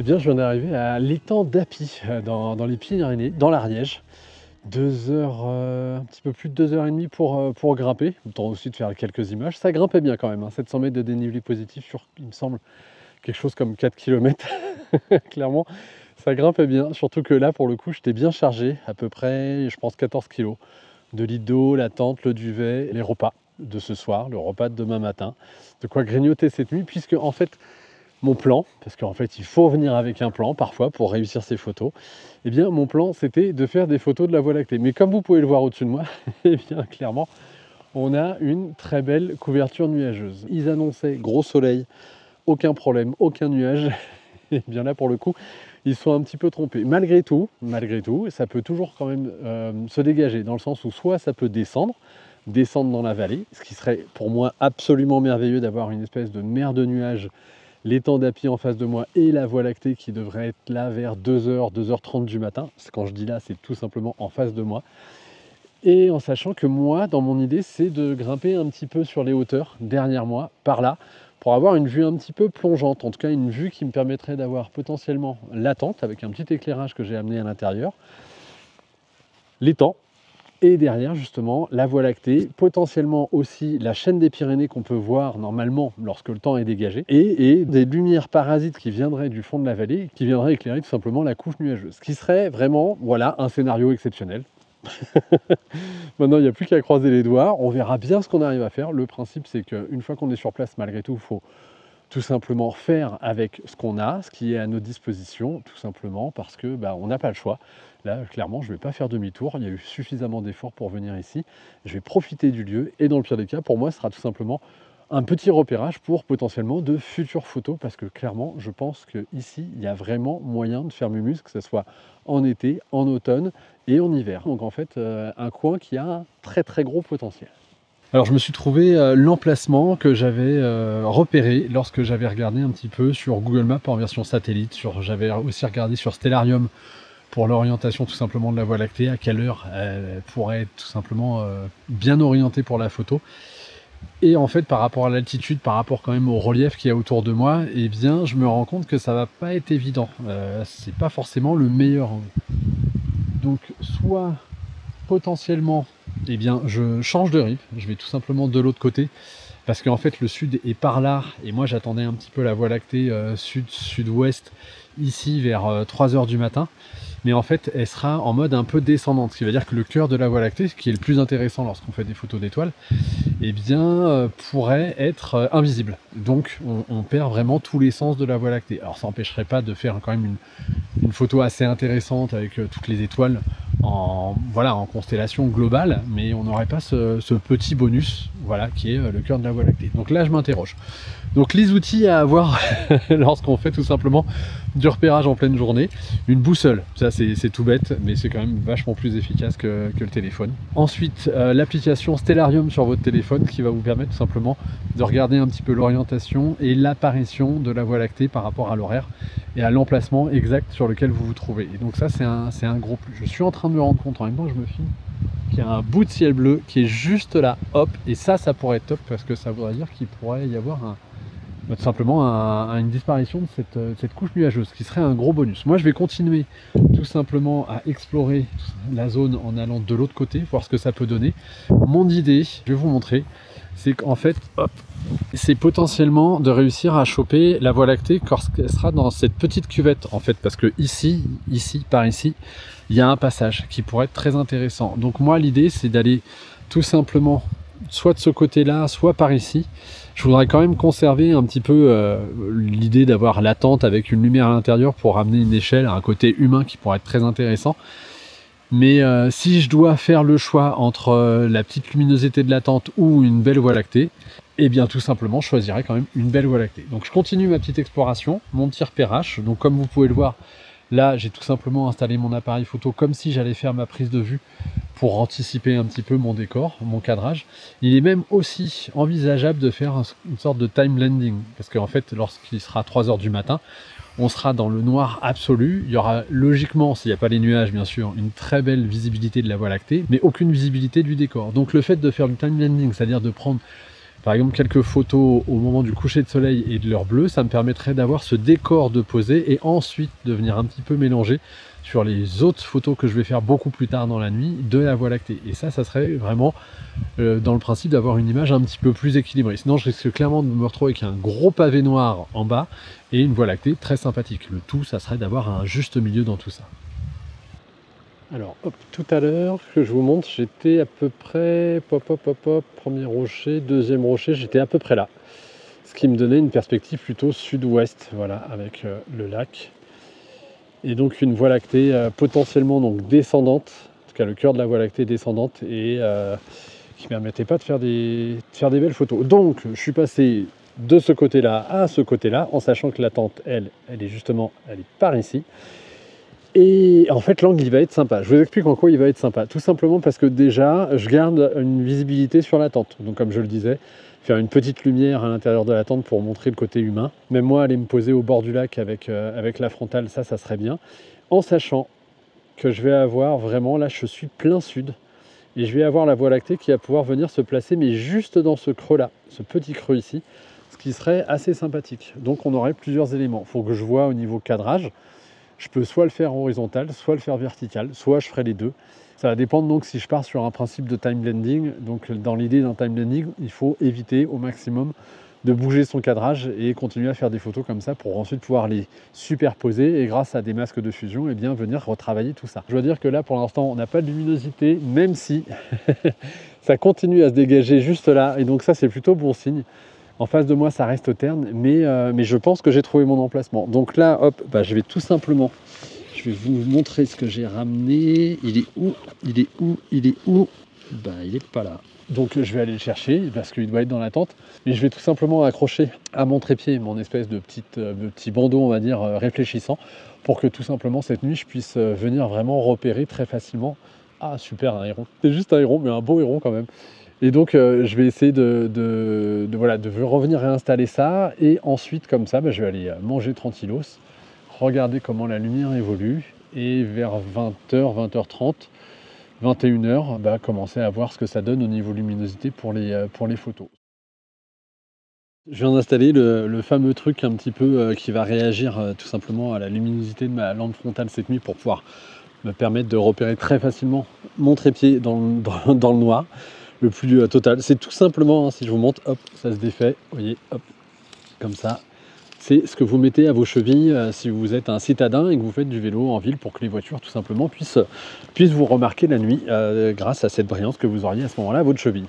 Eh bien, je viens d'arriver à l'étang d'Api, dans les Pyrénées, dans l'Ariège. 2 heures, un petit peu plus de 2 heures et demie pour grimper. Le temps aussi de faire quelques images. Ça grimpait bien quand même, hein, 700 mètres de dénivelé positif sur, il me semble, quelque chose comme 4 km. Clairement, ça grimpait bien. Surtout que là, pour le coup, j'étais bien chargé, à peu près, je pense, 14 kilos. 2 litres d'eau, la tente, le duvet, les repas de ce soir, le repas de demain matin. De quoi grignoter cette nuit, puisque en fait, mon plan, parce qu'en fait il faut venir avec un plan parfois pour réussir ces photos, eh bien mon plan c'était de faire des photos de la Voie lactée. Mais comme vous pouvez le voir au-dessus de moi, eh bien clairement on a une très belle couverture nuageuse. Ils annonçaient gros soleil, aucun problème, aucun nuage. Et bien là pour le coup ils sont un petit peu trompés. Malgré tout, ça peut toujours quand même se dégager, dans le sens où soit ça peut descendre dans la vallée, ce qui serait pour moi absolument merveilleux d'avoir une espèce de mer de nuages, l'étang d'Api en face de moi et la Voie lactée qui devrait être là vers 2h, 2h30 du matin. Quand je dis là, c'est tout simplement en face de moi. Et en sachant que moi, dans mon idée, c'est de grimper un petit peu sur les hauteurs, derrière moi, par là, pour avoir une vue un petit peu plongeante. En tout cas, une vue qui me permettrait d'avoir potentiellement la tente, avec un petit éclairage que j'ai amené à l'intérieur, l'étang, et derrière justement la Voie lactée, potentiellement aussi la chaîne des Pyrénées qu'on peut voir normalement lorsque le temps est dégagé, et des lumières parasites qui viendraient du fond de la vallée, qui viendraient éclairer tout simplement la couche nuageuse. Ce qui serait vraiment, voilà, un scénario exceptionnel. Maintenant, il n'y a plus qu'à croiser les doigts, on verra bien ce qu'on arrive à faire. Le principe, c'est qu'une fois qu'on est sur place, malgré tout, il faut tout simplement faire avec ce qu'on a, ce qui est à notre disposition, tout simplement parce que on n'a pas le choix. Là, clairement, je ne vais pas faire demi-tour, il y a eu suffisamment d'efforts pour venir ici. Je vais profiter du lieu et dans le pire des cas, pour moi, ce sera tout simplement un petit repérage pour potentiellement de futures photos, parce que clairement, je pense qu'ici, il y a vraiment moyen de faire Mumus, que ce soit en été, en automne et en hiver. Donc en fait, un coin qui a un très très gros potentiel. Alors je me suis trouvé l'emplacement que j'avais repéré lorsque j'avais regardé un petit peu sur Google Maps en version satellite. J'avais aussi regardé sur Stellarium pour l'orientation tout simplement de la Voie lactée, à quelle heure elle pourrait être tout simplement bien orientée pour la photo. Et en fait, par rapport à l'altitude, par rapport quand même au relief qu'il y a autour de moi, eh bien je me rends compte que ça va pas être évident. C'est pas forcément le meilleur angle. Donc soit potentiellement, eh bien, je change de rive, je vais tout simplement de l'autre côté, parce qu'en fait le sud est par là, et moi j'attendais un petit peu la Voie lactée sud-sud-ouest, ici vers 3 h du matin, mais en fait elle sera en mode un peu descendante, ce qui veut dire que le cœur de la Voie lactée, ce qui est le plus intéressant lorsqu'on fait des photos d'étoiles, eh bien pourrait être invisible. Donc on perd vraiment tous les sens de la Voie lactée. Alors ça n'empêcherait pas de faire quand même une photo assez intéressante avec toutes les étoiles en constellation globale, mais on n'aurait pas ce petit bonus, voilà, qui est le cœur de la Voie lactée. Donc là je m'interroge. Donc les outils à avoir lorsqu'on fait tout simplement du repérage en pleine journée, une boussole, ça c'est tout bête, mais c'est quand même vachement plus efficace que le téléphone. Ensuite l'application Stellarium sur votre téléphone qui va vous permettre tout simplement de regarder un petit peu l'orientation et l'apparition de la Voie lactée par rapport à l'horaire et à l'emplacement exact sur lequel vous vous trouvez. Et donc ça c'est un gros plus. Je suis en train de me rendre compte en même temps que je me filme qu'il y a un bout de ciel bleu qui est juste là, hop, et ça pourrait être top, parce que ça voudrait dire qu'il pourrait y avoir tout simplement une disparition de cette couche nuageuse, qui serait un gros bonus. Moi je vais continuer tout simplement à explorer la zone en allant de l'autre côté, voir ce que ça peut donner. Mon idée, je vais vous montrer, c'est qu'en fait, hop, c'est potentiellement de réussir à choper la Voie lactée lorsqu'elle sera dans cette petite cuvette, en fait, parce que ici, par ici, il y a un passage qui pourrait être très intéressant. Donc moi l'idée c'est d'aller tout simplement soit de ce côté-là, soit par ici. Je voudrais quand même conserver un petit peu l'idée d'avoir la tente avec une lumière à l'intérieur pour ramener une échelle à un côté humain qui pourrait être très intéressant. Mais si je dois faire le choix entre la petite luminosité de la tente ou une belle Voie lactée, eh bien tout simplement je choisirais quand même une belle Voie lactée. Donc je continue ma petite exploration, mon petit repérage. Donc comme vous pouvez le voir, là j'ai tout simplement installé mon appareil photo comme si j'allais faire ma prise de vue pour anticiper un petit peu mon décor, mon cadrage. Il est même aussi envisageable de faire une sorte de time landing, parce qu'en fait lorsqu'il sera 3 h du matin, on sera dans le noir absolu. Il y aura logiquement, s'il n'y a pas les nuages bien sûr, une très belle visibilité de la Voie lactée, mais aucune visibilité du décor. Donc le fait de faire du time landing, c'est-à-dire de prendre par exemple quelques photos au moment du coucher de soleil et de l'heure bleue, ça me permettrait d'avoir ce décor de poser et ensuite de venir un petit peu mélanger sur les autres photos que je vais faire beaucoup plus tard dans la nuit de la Voie lactée. Et ça serait vraiment dans le principe d'avoir une image un petit peu plus équilibrée. Sinon je risque clairement de me retrouver avec un gros pavé noir en bas et une Voie lactée très sympathique. Le tout, ça serait d'avoir un juste milieu dans tout ça. Alors, hop, tout à l'heure, que je vous montre, j'étais à peu près, premier rocher, deuxième rocher, j'étais à peu près là. Ce qui me donnait une perspective plutôt sud-ouest, voilà, avec le lac. Et donc une Voie lactée potentiellement donc descendante, en tout cas le cœur de la Voie lactée descendante, et qui ne permettait pas de faire des belles photos. Donc, je suis passé de ce côté-là à ce côté-là, en sachant que la tente, elle est par ici. Et en fait, l'angle, il va être sympa. Je vous explique en quoi il va être sympa. Tout simplement parce que déjà, je garde une visibilité sur la tente. Donc, comme je le disais, faire une petite lumière à l'intérieur de la tente pour montrer le côté humain. Même moi, aller me poser au bord du lac avec la frontale, ça serait bien. En sachant que je vais avoir vraiment, là, je suis plein sud. Et je vais avoir la Voie lactée qui va pouvoir venir se placer, mais juste dans ce creux-là, ce petit creux ici, ce qui serait assez sympathique. Donc, on aurait plusieurs éléments. Il faut que je vois au niveau cadrage. Je peux soit le faire horizontal, soit le faire vertical, soit je ferai les deux. Ça va dépendre donc si je pars sur un principe de time blending. Donc dans l'idée d'un time blending, il faut éviter au maximum de bouger son cadrage et continuer à faire des photos comme ça pour ensuite pouvoir les superposer et grâce à des masques de fusion, et bien venir retravailler tout ça. Je dois dire que là pour l'instant on n'a pas de luminosité, même si ça continue à se dégager juste là, et donc ça c'est plutôt bon signe. En face de moi, ça reste terne, mais je pense que j'ai trouvé mon emplacement. Donc là, hop, je vais tout simplement, je vais vous montrer ce que j'ai ramené. Il est où? Il est où? Il est où? Il n'est pas là. Donc je vais aller le chercher parce qu'il doit être dans la tente. Mais je vais tout simplement accrocher à mon trépied mon espèce de petit bandeau, on va dire, réfléchissant, pour que tout simplement cette nuit, je puisse venir vraiment repérer très facilement. Ah super, un héron. C'est juste un héron, mais un beau héron quand même. Et donc, je vais essayer de revenir réinstaller ça. Et ensuite, comme ça, je vais aller manger tranquillos, regarder comment la lumière évolue. Et vers 20h, 20h30, 21h, commencer à voir ce que ça donne au niveau luminosité pour les photos. Je viens d'installer le fameux truc un petit peu qui va réagir tout simplement à la luminosité de ma lampe frontale cette nuit pour pouvoir me permettre de repérer très facilement mon trépied dans le noir. Le plus total. C'est tout simplement, si je vous montre, hop, ça se défait, vous voyez, hop, comme ça. C'est ce que vous mettez à vos chevilles si vous êtes un citadin et que vous faites du vélo en ville pour que les voitures, tout simplement, puissent vous remarquer la nuit grâce à cette brillance que vous auriez à ce moment-là à votre cheville.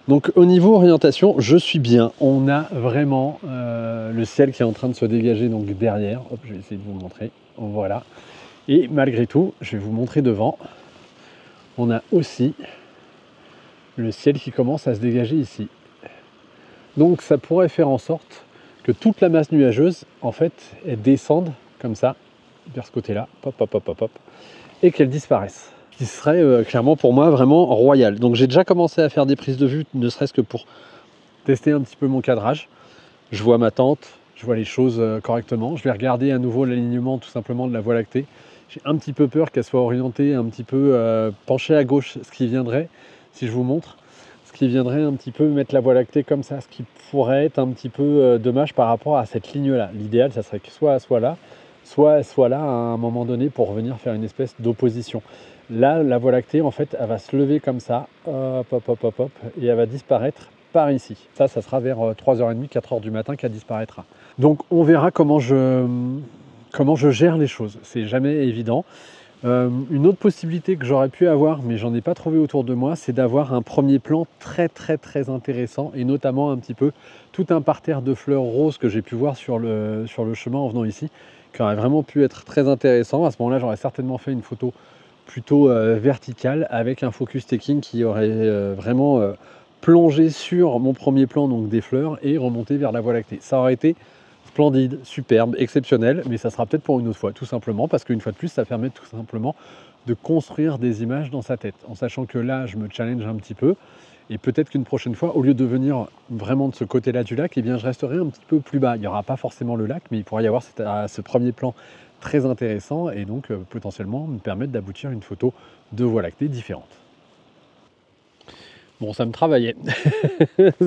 Donc au niveau orientation, je suis bien. On a vraiment le ciel qui est en train de se dégager donc derrière. Hop, je vais essayer de vous le montrer. Voilà. Et malgré tout, je vais vous montrer devant. On a aussi le ciel qui commence à se dégager ici. Donc ça pourrait faire en sorte que toute la masse nuageuse, en fait, elle descende comme ça, vers ce côté-là, pop, pop, pop, pop, pop, et qu'elle disparaisse. Ce qui serait clairement pour moi vraiment royal. Donc j'ai déjà commencé à faire des prises de vue, ne serait-ce que pour tester un petit peu mon cadrage. Je vois ma tente, je vois les choses correctement. Je vais regarder à nouveau l'alignement tout simplement de la Voie lactée. J'ai un petit peu peur qu'elle soit orientée un petit peu penchée à gauche, ce qui viendrait, si je vous montre, ce qui viendrait un petit peu mettre la Voie lactée comme ça, ce qui pourrait être un petit peu dommage par rapport à cette ligne-là. L'idéal, ça serait que soit elle soit là, soit elle soit là à un moment donné pour venir faire une espèce d'opposition. Là, la Voie lactée, en fait, elle va se lever comme ça, hop, hop, hop, hop, hop, et elle va disparaître par ici. Ça sera vers 3h30, 4h du matin qu'elle disparaîtra. Donc on verra comment je gère les choses. C'est jamais évident. Une autre possibilité que j'aurais pu avoir, mais j'en ai pas trouvé autour de moi, c'est d'avoir un premier plan très très très intéressant, et notamment un petit peu tout un parterre de fleurs roses que j'ai pu voir sur le chemin en venant ici, qui aurait vraiment pu être très intéressant. À ce moment-là, j'aurais certainement fait une photo plutôt verticale avec un focus taking qui aurait vraiment plongé sur mon premier plan, donc des fleurs, et remonté vers la Voie lactée. Ça aurait été splendide, superbe, exceptionnel, mais ça sera peut-être pour une autre fois, tout simplement, parce qu'une fois de plus, ça permet tout simplement de construire des images dans sa tête, en sachant que là, je me challenge un petit peu, et peut-être qu'une prochaine fois, au lieu de venir vraiment de ce côté-là du lac, eh bien, je resterai un petit peu plus bas. Il n'y aura pas forcément le lac, mais il pourrait y avoir ce premier plan très intéressant, et donc potentiellement me permettre d'aboutir à une photo de Voie lactée différente. Bon, ça me travaillait,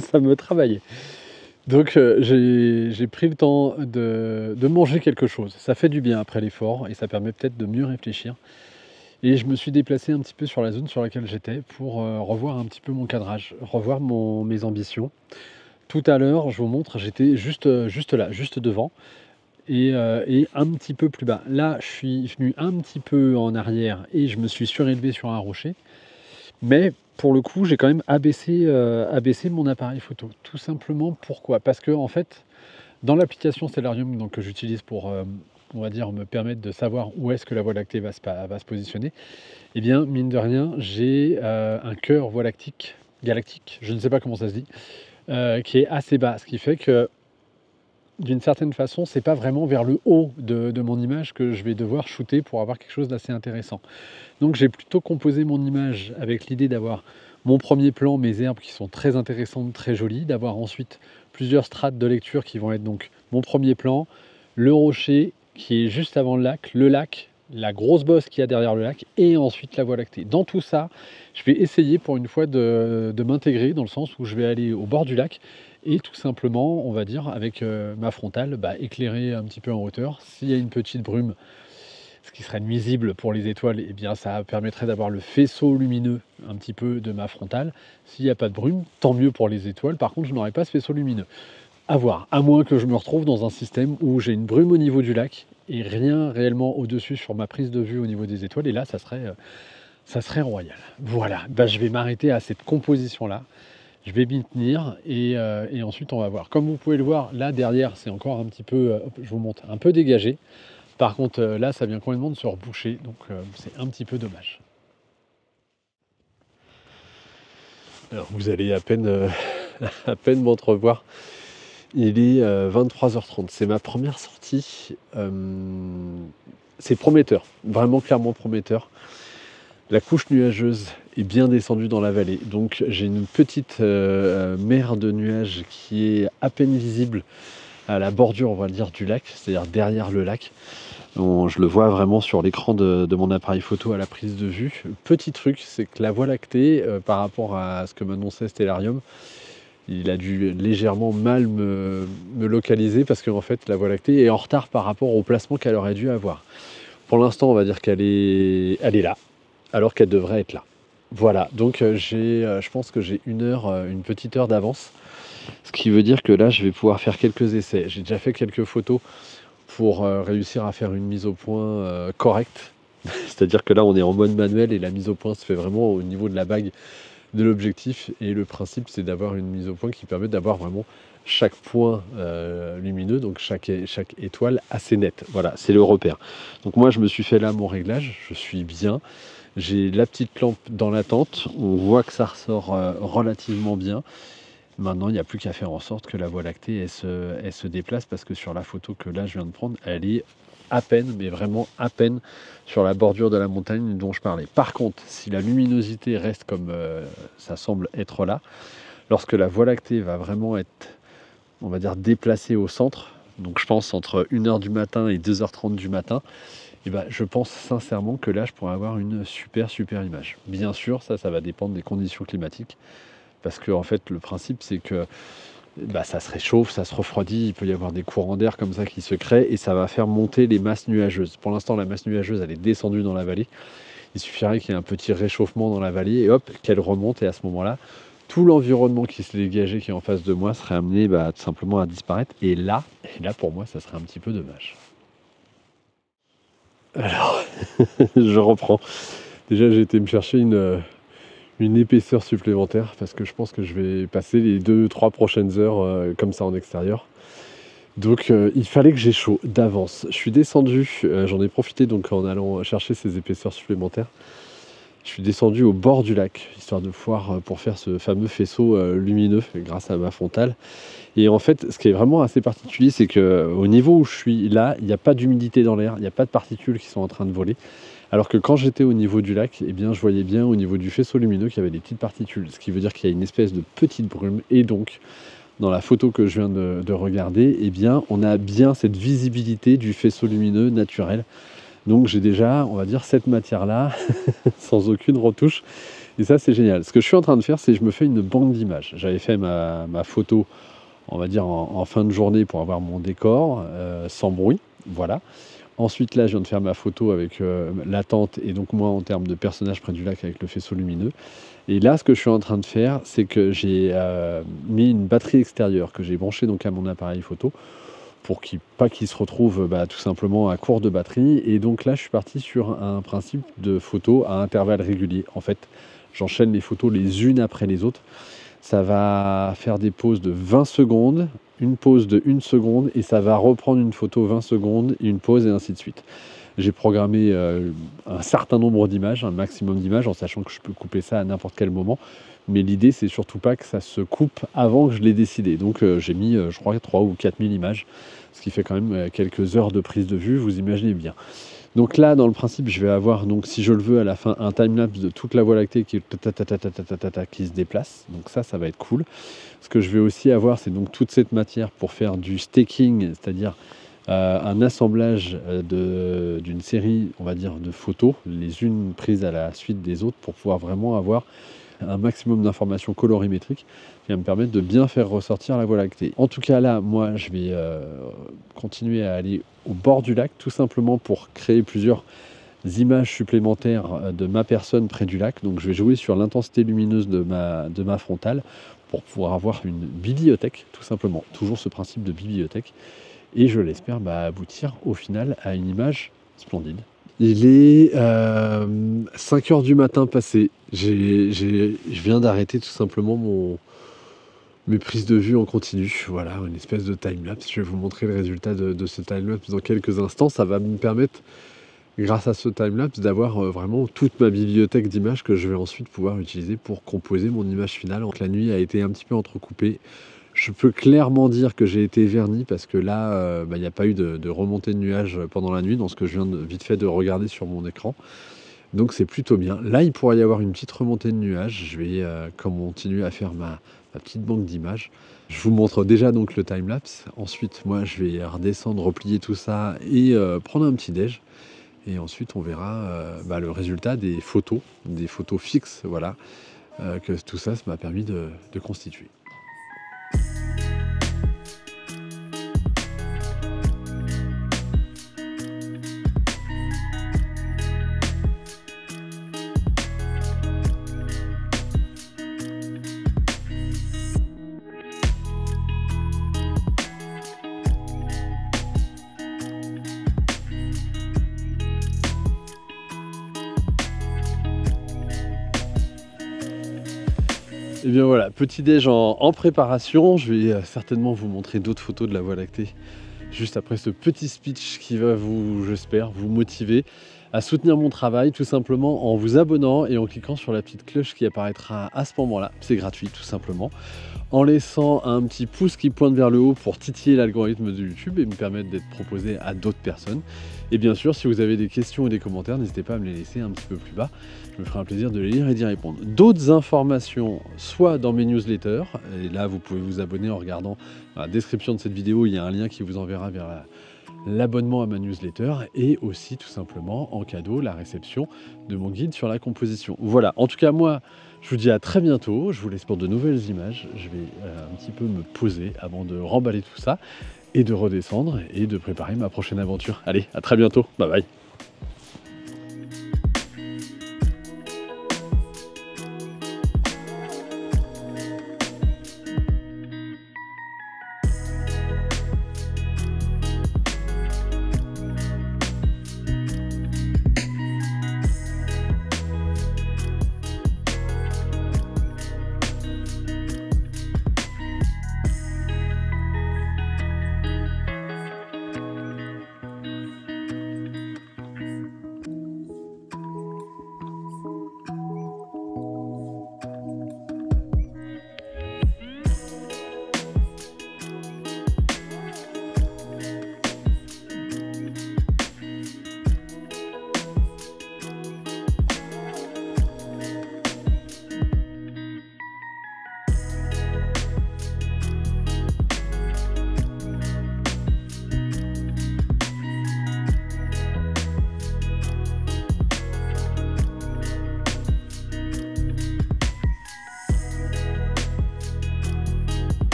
ça me travaillait. Donc j'ai pris le temps de manger quelque chose. Ça fait du bien après l'effort et ça permet peut-être de mieux réfléchir. Et je me suis déplacé un petit peu sur la zone sur laquelle j'étais pour, revoir un petit peu mon cadrage, revoir mes ambitions. Tout à l'heure, je vous montre, j'étais juste là, juste devant et un petit peu plus bas. Là, je suis venu un petit peu en arrière et je me suis surélevé sur un rocher. Mais pour le coup, j'ai quand même abaissé mon appareil photo. Tout simplement pourquoi? Parce que en fait, dans l'application Stellarium donc, que j'utilise pour, on va dire, me permettre de savoir où est-ce que la Voie lactée va se positionner, eh bien, mine de rien, j'ai, un cœur Voie lactique galactique, je ne sais pas comment ça se dit, qui est assez bas. Ce qui fait que, d'une certaine façon, c'est pas vraiment vers le haut de mon image que je vais devoir shooter pour avoir quelque chose d'assez intéressant. Donc j'ai plutôt composé mon image avec l'idée d'avoir mon premier plan, mes herbes qui sont très intéressantes, très jolies, d'avoir ensuite plusieurs strates de lecture qui vont être donc mon premier plan, le rocher qui est juste avant le lac, la grosse bosse qu'il y a derrière le lac, et ensuite la Voie lactée. Dans tout ça, je vais essayer pour une fois de m'intégrer dans le sens où je vais aller au bord du lac et tout simplement, on va dire, avec ma frontale, éclairer un petit peu en hauteur. S'il y a une petite brume, ce qui serait nuisible pour les étoiles, eh bien ça permettrait d'avoir le faisceau lumineux un petit peu de ma frontale. S'il n'y a pas de brume, tant mieux pour les étoiles. Par contre, je n'aurai pas ce faisceau lumineux. À voir, à moins que je me retrouve dans un système où j'ai une brume au niveau du lac et rien réellement au-dessus sur ma prise de vue au niveau des étoiles. Et là, ça serait royal. Voilà, je vais m'arrêter à cette composition-là. Je vais m'y tenir et ensuite on va voir. Comme vous pouvez le voir, là derrière, c'est encore un petit peu, je vous montre, un peu dégagé. Par contre, là, ça vient complètement de se reboucher, donc c'est un petit peu dommage. Alors, vous allez à peine, à peine m'entrevoir. Il est 23h30. C'est ma première sortie. C'est prometteur, vraiment clairement prometteur. La couche nuageuse est bien descendue dans la vallée. Donc, j'ai une petite mer de nuages qui est à peine visible à la bordure, on va dire, du lac, c'est-à-dire derrière le lac. Je le vois vraiment sur l'écran de mon appareil photo à la prise de vue. Petit truc, c'est que la Voie lactée, par rapport à ce que m'annonçait Stellarium, il a dû légèrement mal me localiser parce qu'en fait la Voie lactée est en retard par rapport au placement qu'elle aurait dû avoir. Pour l'instant, on va dire elle est là, alors qu'elle devrait être là. Voilà, donc je pense que j'ai une petite heure d'avance. Ce qui veut dire que là, je vais pouvoir faire quelques essais. J'ai déjà fait quelques photos pour réussir à faire une mise au point correcte. C'est-à-dire que là, on est en mode manuel et la mise au point se fait vraiment au niveau de la bague de l'objectif. Et le principe, c'est d'avoir une mise au point qui permet d'avoir vraiment chaque point lumineux, donc chaque étoile assez nette. Voilà, c'est le repère. Donc moi, je me suis fait là mon réglage, je suis bien. J'ai la petite lampe dans la tente, on voit que ça ressort relativement bien. Maintenant, il n'y a plus qu'à faire en sorte que la Voie lactée elle se déplace parce que sur la photo que là je viens de prendre, elle est à peine, mais vraiment à peine sur la bordure de la montagne dont je parlais. Par contre, si la luminosité reste comme ça semble être là, lorsque la Voie lactée va vraiment être, on va dire, déplacée au centre, donc je pense entre 1h du matin et 2h30 du matin, et je pense sincèrement que là je pourrais avoir une super image. Bien sûr, ça va dépendre des conditions climatiques. Parce que en fait, le principe, c'est que ça se réchauffe, ça se refroidit, il peut y avoir des courants d'air comme ça qui se créent et ça va faire monter les masses nuageuses. Pour l'instant, la masse nuageuse, elle est descendue dans la vallée. Il suffirait qu'il y ait un petit réchauffement dans la vallée et hop, qu'elle remonte. Et à ce moment-là, tout l'environnement qui se dégageait, qui est en face de moi, serait amené tout simplement à disparaître. Et là, pour moi, ça serait un petit peu dommage. Alors, je reprends. Déjà, j'ai été me chercher une épaisseur supplémentaire parce que je pense que je vais passer les 2-3 prochaines heures comme ça en extérieur. Donc il fallait que j'ai chaud d'avance. Je suis descendu, j'en ai profité donc en allant chercher ces épaisseurs supplémentaires. Je suis descendu au bord du lac, histoire de voir pour faire ce fameux faisceau lumineux grâce à ma frontale. Et en fait, ce qui est vraiment assez particulier, c'est qu'au niveau où je suis là, il n'y a pas d'humidité dans l'air, il n'y a pas de particules qui sont en train de voler. Alors que quand j'étais au niveau du lac, eh bien, je voyais bien au niveau du faisceau lumineux qu'il y avait des petites particules, ce qui veut dire qu'il y a une espèce de petite brume. Et donc, dans la photo que je viens de regarder, eh bien, on a bien cette visibilité du faisceau lumineux naturel. Donc j'ai déjà, on va dire, cette matière-là, sans aucune retouche. Et ça, c'est génial. Ce que je suis en train de faire, c'est que je me fais une banque d'images. J'avais fait ma photo, on va dire, en fin de journée pour avoir mon décor, sans bruit. Voilà. Ensuite, là, je viens de faire ma photo avec la tente et donc moi, en termes de personnage près du lac avec le faisceau lumineux. Et là, ce que je suis en train de faire, c'est que j'ai mis une batterie extérieure que j'ai branchée donc à mon appareil photo pour pas qu'il se retrouve tout simplement à court de batterie. Et donc là, je suis parti sur un principe de photo à intervalles réguliers. En fait, j'enchaîne les photos les unes après les autres. Ça va faire des pauses de 20 secondes, une pause de 1 seconde, et ça va reprendre une photo 20 secondes, une pause, et ainsi de suite. J'ai programmé un certain nombre d'images, un maximum d'images, en sachant que je peux couper ça à n'importe quel moment. Mais l'idée, c'est surtout pas que ça se coupe avant que je l'ai décidé. Donc j'ai mis, je crois, 3 ou 4 000 images, ce qui fait quand même quelques heures de prise de vue, vous imaginez bien. Donc là, dans le principe, je vais avoir, donc, si je le veux, à la fin, un timelapse de toute la Voie lactée qui se déplace. Donc ça va être cool. Ce que je vais aussi avoir, c'est donc toute cette matière pour faire du staking, c'est-à-dire un assemblage d'une série, on va dire, de photos, les unes prises à la suite des autres, pour pouvoir vraiment avoir un maximum d'informations colorimétriques qui va me permettre de bien faire ressortir la Voie lactée. En tout cas là, moi je vais continuer à aller au bord du lac, tout simplement pour créer plusieurs images supplémentaires de ma personne près du lac. Donc je vais jouer sur l'intensité lumineuse de ma frontale pour pouvoir avoir une bibliothèque, tout simplement. Toujours ce principe de bibliothèque. Et je l'espère aboutir au final à une image splendide. Il est 5 h du matin passé. Je viens d'arrêter tout simplement mes prises de vue en continu. Voilà, une espèce de timelapse. Je vais vous montrer le résultat de ce timelapse dans quelques instants. Ça va me permettre, grâce à ce timelapse, d'avoir vraiment toute ma bibliothèque d'images que je vais ensuite pouvoir utiliser pour composer mon image finale. Donc la nuit a été un petit peu entrecoupée. Je peux clairement dire que j'ai été verni parce que là, il n'y a pas eu de remontée de nuages pendant la nuit, dans ce que je viens vite fait de regarder sur mon écran. Donc c'est plutôt bien. Là, il pourrait y avoir une petite remontée de nuages. Je vais continuer à faire ma petite banque d'images. Je vous montre déjà donc le timelapse. Ensuite, moi, je vais redescendre, replier tout ça et prendre un petit déj. Et ensuite, on verra le résultat des photos fixes, voilà, que tout ça m'a permis de constituer. Et bien voilà, petit déj en préparation. Je vais certainement vous montrer d'autres photos de la Voie lactée juste après ce petit speech qui va vous, j'espère, vous motiver à soutenir mon travail, tout simplement en vous abonnant et en cliquant sur la petite cloche qui apparaîtra à ce moment-là. C'est gratuit, tout simplement. En laissant un petit pouce qui pointe vers le haut pour titiller l'algorithme de YouTube et me permettre d'être proposé à d'autres personnes. Et bien sûr, si vous avez des questions ou des commentaires, n'hésitez pas à me les laisser un petit peu plus bas. Je me ferai un plaisir de les lire et d'y répondre. D'autres informations, soit dans mes newsletters, et là vous pouvez vous abonner en regardant dans la description de cette vidéo, il y a un lien qui vous enverra vers l'abonnement à ma newsletter, et aussi tout simplement en cadeau la réception de mon guide sur la composition. Voilà, en tout cas moi je vous dis à très bientôt, je vous laisse pour de nouvelles images. Je vais un petit peu me poser avant de remballer tout ça et de redescendre et de préparer ma prochaine aventure. Allez, à très bientôt, bye bye.